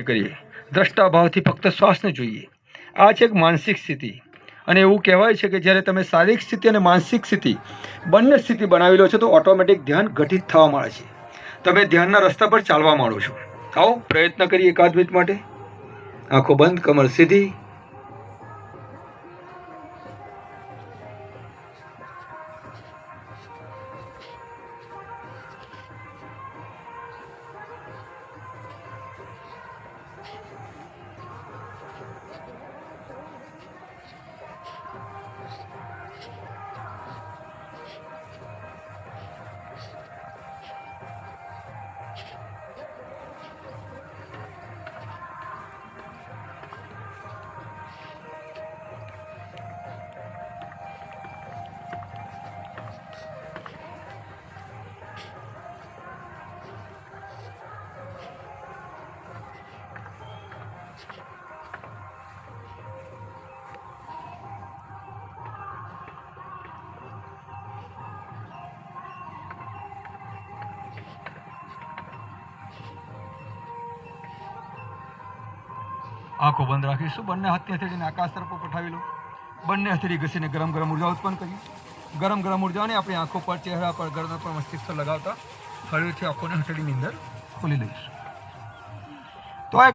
કરીએ, દ્રષ્ટા ભાવથી ફક્ત શ્વાસને જોઈએ. આ છે એક માનસિક સ્થિતિ. અને એવું કહેવાય છે કે જ્યારે તમે શારીરિક સ્થિતિ અને માનસિક સ્થિતિ બંને સ્થિતિ બનાવી લો છો તો ઓટોમેટિક ધ્યાન ઘટિત થવા માંડે છે. તમે ધ્યાનના રસ્તા પર ચાલવા માંડો છો. આવો પ્રયત્ન કરીએ એકાદ મિનિટ માટે. આંખો બંધ, કમર સીધી. આંખો બંધ રાખીશું. બંને હાથની હથેળીને આકાશ તરફ પઠાવી લો. બંને હથેળી ઘસીને ગરમ ગરમ ઉર્જા ઉત્પન્ન કરી. ગરમ ગરમ ઉર્જાને આપણી આંખો પર, ચહેરા પર, ગરદન પર, મસ્તિષ્ક પર લગાવતા હળવેથી આંખોને હથેળીની અંદર ખોલી લઈશું.